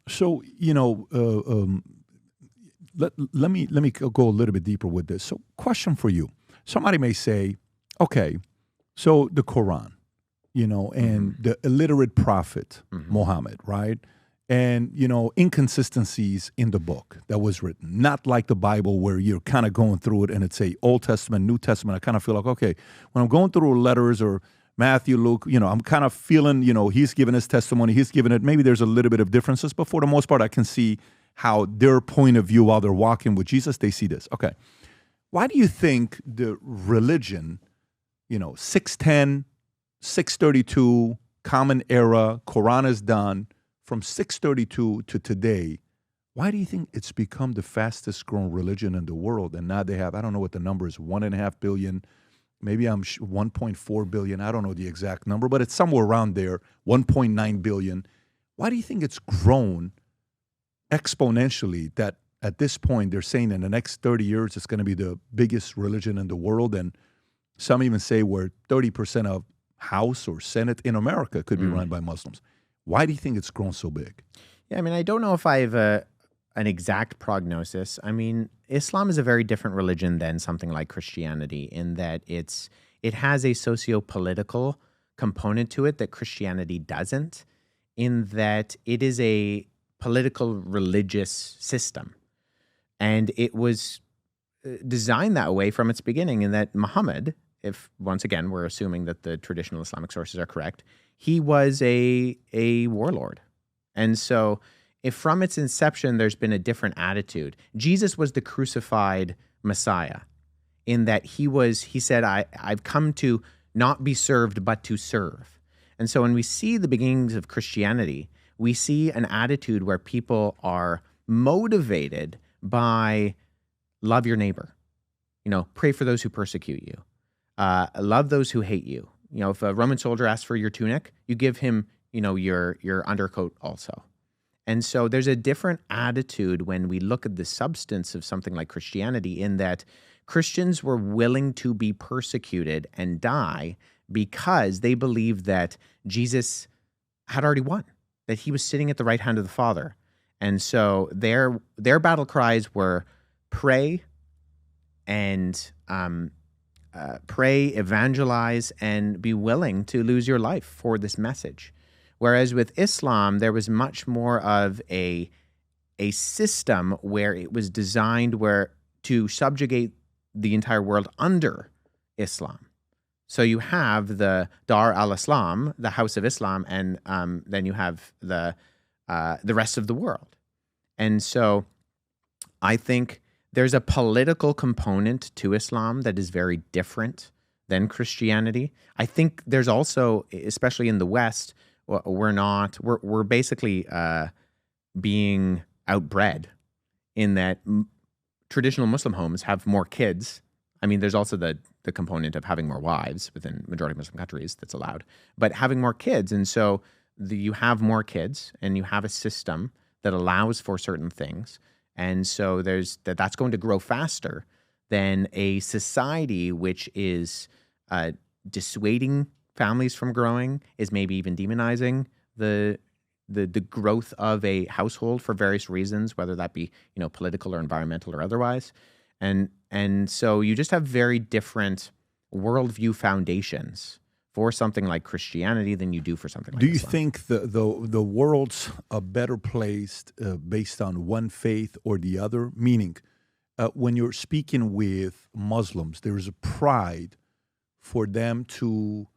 So let me go a little bit deeper with this. So, question for you: somebody may say, okay, so the Quran, and the illiterate prophet Muhammad, right? And inconsistencies in the book that was written, not like the Bible where you're kind of going through it and it's a Old Testament, New Testament. I kind of feel like, okay, when I'm going through letters or Matthew, Luke, I'm kind of feeling, he's given his testimony, he's given it. Maybe there's a little bit of differences, but for the most part, I can see how their point of view while they're walking with Jesus, they see this. Okay. Why do you think the religion, 610, 632, Common Era, Quran is done, from 632 to today, why do you think it's become the fastest growing religion in the world? And now they have, I don't know what the number is, 1.5 billion, maybe 1.4 billion. I don't know the exact number, but it's somewhere around there, 1.9 billion. Why do you think it's grown exponentially that at this point they're saying in the next 30 years it's going to be the biggest religion in the world? And some even say where 30% of House or Senate in America could be run by Muslims. Why do you think it's grown so big? Yeah, I don't know if I have an exact prognosis. Islam is a very different religion than something like Christianity in that it has a socio-political component to it that Christianity doesn't, in that it is a political religious system. And it was designed that way from its beginning, in that Muhammad, if once again we're assuming that the traditional Islamic sources are correct, he was a warlord. And so if from its inception there's been a different attitude, Jesus was the crucified Messiah in that he said, I've come to not be served, but to serve. And so when we see the beginnings of Christianity, we see an attitude where people are motivated by love your neighbor, pray for those who persecute you, love those who hate you. If a Roman soldier asks for your tunic, you give him, your undercoat also. And so there's a different attitude when we look at the substance of something like Christianity, in that Christians were willing to be persecuted and die because they believed that Jesus had already won, that he was sitting at the right hand of the Father. And so their battle cries were pray and pray, evangelize, and be willing to lose your life for this message. Whereas with Islam, there was much more of a system where it was designed to subjugate the entire world under Islam. So you have the Dar al-Islam, the House of Islam, and then you have the rest of the world. And so I think there's a political component to Islam that is very different than Christianity. I think there's also, especially in the West, we're basically being outbred in that traditional Muslim homes have more kids. There's also the component of having more wives within majority Muslim countries that's allowed, but having more kids. And so you have more kids and you have a system that allows for certain things. And so that's going to grow faster than a society which is dissuading families from growing, is maybe even demonizing the growth of a household for various reasons, whether that be political or environmental or otherwise. And so you just have very different worldview foundations for something like Christianity than you do for something like Islam. Do you think the world's a better placed based on one faith or the other? Meaning, when you're speaking with Muslims, there's a pride for them to,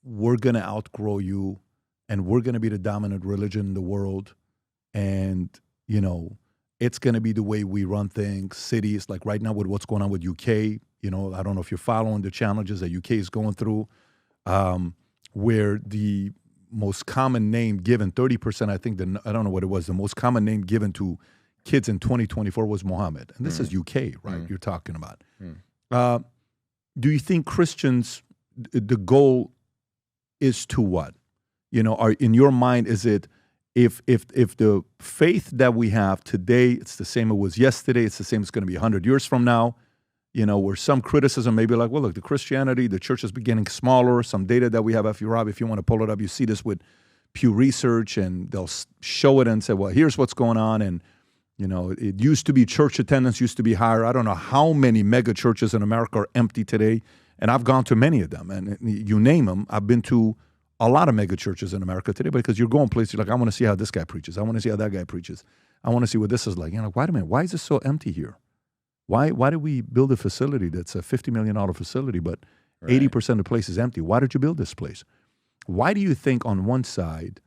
we're going to outgrow you and we're going to be the dominant religion in the world. And, it's going to be the way we run things. Cities, like right now with what's going on with UK, I don't know if you're following the challenges that UK is going through, where the most common name given, 30%, I think, I don't know what it was, the most common name given to kids in 2024 was Muhammad. And this is UK, right, you're talking about. Do you think Christians, the goal is to what? In your mind, is it, if the faith that we have today, it's the same it was yesterday, it's the same it's going to be 100 years from now, where some criticism may be like, well, look, the church is beginning smaller. Some data that we have, if you want to pull it up, you see this with Pew Research, and they'll show it and say, well, here's what's going on. And, it used to be church attendance used to be higher. I don't know how many mega churches in America are empty today. And I've gone to many of them. And you name them, I've been to a lot of mega churches in America today, because you're going places like, I want to see how this guy preaches. I want to see how that guy preaches. I want to see what this is like. Wait a minute, why is it so empty here? Why did we build a facility that's a $50 million facility, but 80% of the place is empty? Why did you build this place? Why do you think on one side,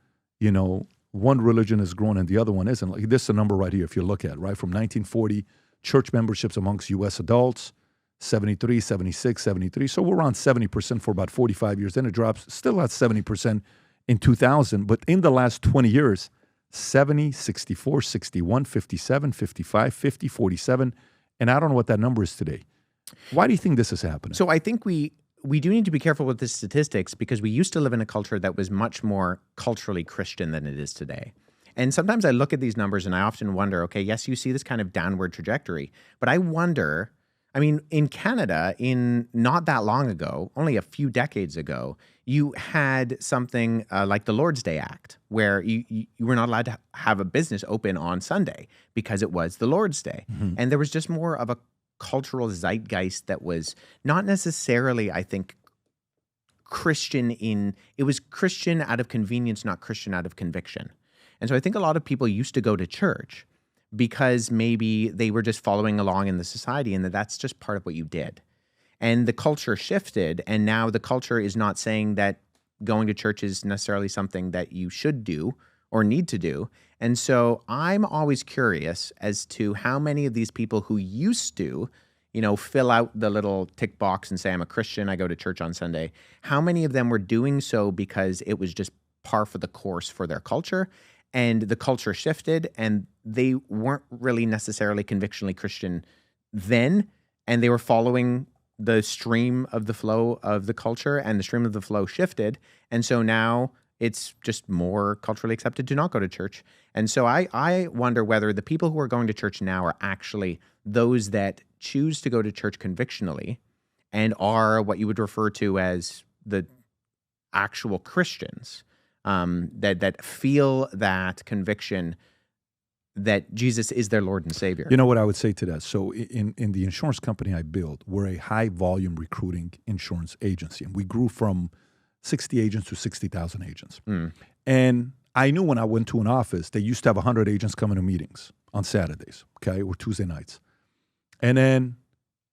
one religion is growing and the other one isn't? Like, this is a number right here, if you look at it, right? From 1940, church memberships amongst U.S. adults, 73, 76, 73. So we're around 70% for about 45 years. Then it drops, still at 70% in 2000. But in the last 20 years, 70, 64, 61, 57, 55, 50, 47. And I don't know what that number is today. Why do you think this is happening? So I think we do need to be careful with the statistics, because we used to live in a culture that was much more culturally Christian than it is today. And sometimes I look at these numbers and I often wonder, okay, yes, you see this kind of downward trajectory, but I wonder, in Canada, in not that long ago, only a few decades ago, you had something like the Lord's Day Act, where you were not allowed to have a business open on Sunday because it was the Lord's Day. Mm-hmm. And there was just more of a cultural zeitgeist that was not necessarily, I think, Christian it was Christian out of convenience, not Christian out of conviction. And so I think a lot of people used to go to church because maybe they were just following along in the society, and that's just part of what you did. And the culture shifted, and now the culture is not saying that going to church is necessarily something that you should do or need to do. And so I'm always curious as to how many of these people who used to, fill out the little tick box and say, I'm a Christian, I go to church on Sunday, how many of them were doing so because it was just par for the course for their culture, and the culture shifted and they weren't really necessarily convictionally Christian then, and they were following the stream of the flow of the culture, and the stream of the flow shifted. And so now it's just more culturally accepted to not go to church. And so I wonder whether the people who are going to church now are actually those that choose to go to church convictionally and are what you would refer to as the actual Christians, that feel that conviction that Jesus is their Lord and Savior. You know what I would say to that? So in the insurance company I built, we're a high-volume recruiting insurance agency. And we grew from 60 agents to 60,000 agents. Mm. And I knew when I went to an office, they used to have 100 agents coming to meetings on Saturdays, okay, or Tuesday nights. And then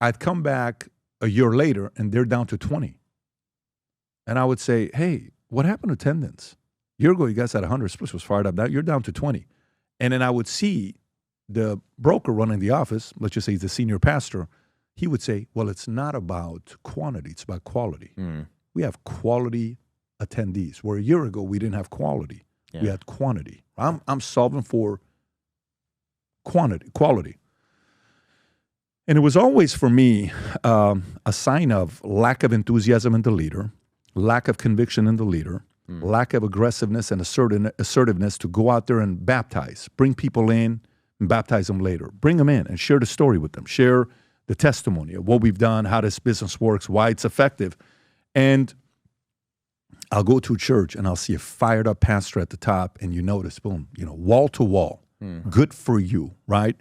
I'd come back a year later, and they're down to 20. And I would say, hey, what happened to attendance? A year ago, you guys had 100. Split was fired up. Now you're down to 20. And then I would see the broker running the office, let's just say he's the senior pastor, he would say, well, it's not about quantity, it's about quality. Mm. We have quality attendees, where a year ago we didn't have quality. Yeah. We had quantity. I'm solving for quality. And it was always, for me, a sign of lack of enthusiasm in the leader, lack of conviction in the leader, lack of aggressiveness and assertiveness to go out there and baptize, bring people in and baptize them later. Bring them in and share the story with them. Share the testimony of what we've done, how this business works, why it's effective. And I'll go to a church and I'll see a fired up pastor at the top, and you notice, boom, wall to wall. Good for you, right?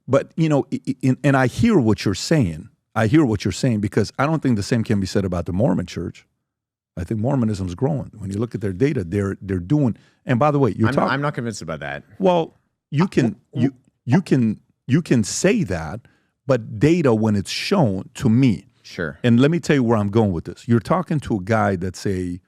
But, and I hear what you're saying. Because I don't think the same can be said about the Mormon church. I think Mormonism is growing. When you look at their data, they're doing. And by the way, I'm not convinced about that. Well, you can say that, but data, when it's shown to me. Sure. And let me tell you where I'm going with this. You're talking to a guy that's a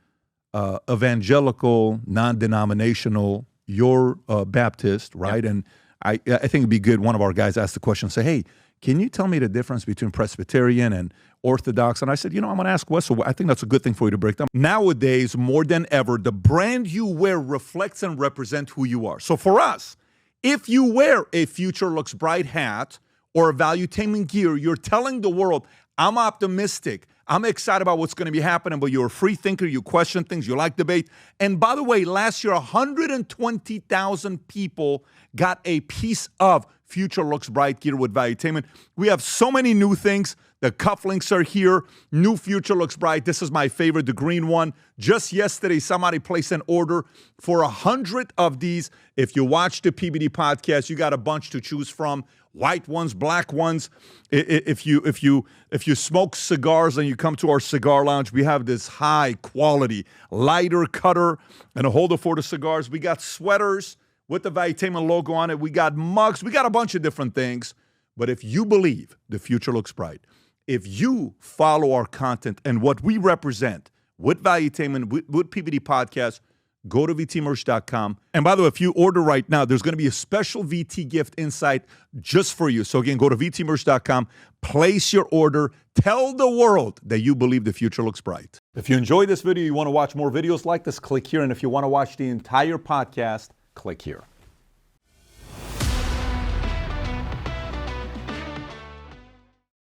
evangelical, non-denominational. You're Baptist, right? Yep. And I think it'd be good. One of our guys asked the question, say, hey, can you tell me the difference between Presbyterian and Orthodox? And I said, I'm going to ask Wes, so I think that's a good thing for you to break down. Nowadays, more than ever, the brand you wear reflects and represents who you are. So for us, if you wear a Future Looks Bright hat or a Valuetainment gear, you're telling the world, I'm optimistic. I'm excited about what's going to be happening, but you're a free thinker. You question things. You like debate. And by the way, last year, 120,000 people got a piece of Future Looks Bright gear with Valuetainment. We have so many new things. The cufflinks are here. New future looks bright. This is my favorite, the green one. Just yesterday, somebody placed an order for 100 of these. If you watch the PBD podcast, you got a bunch to choose from. White ones, black ones. If you smoke cigars and you come to our cigar lounge, we have this high quality lighter cutter and a holder for the cigars. We got sweaters with the Valuetainment logo on it. We got mugs. We got a bunch of different things. But if you believe the future looks bright, if you follow our content and what we represent with Valuetainment, with PBD Podcast, go to vtmerch.com. And by the way, if you order right now, there's going to be a special VT gift inside just for you. So again, go to vtmerch.com, place your order, tell the world that you believe the future looks bright. If you enjoyed this video, you want to watch more videos like this, click here. And if you want to watch the entire podcast, click here.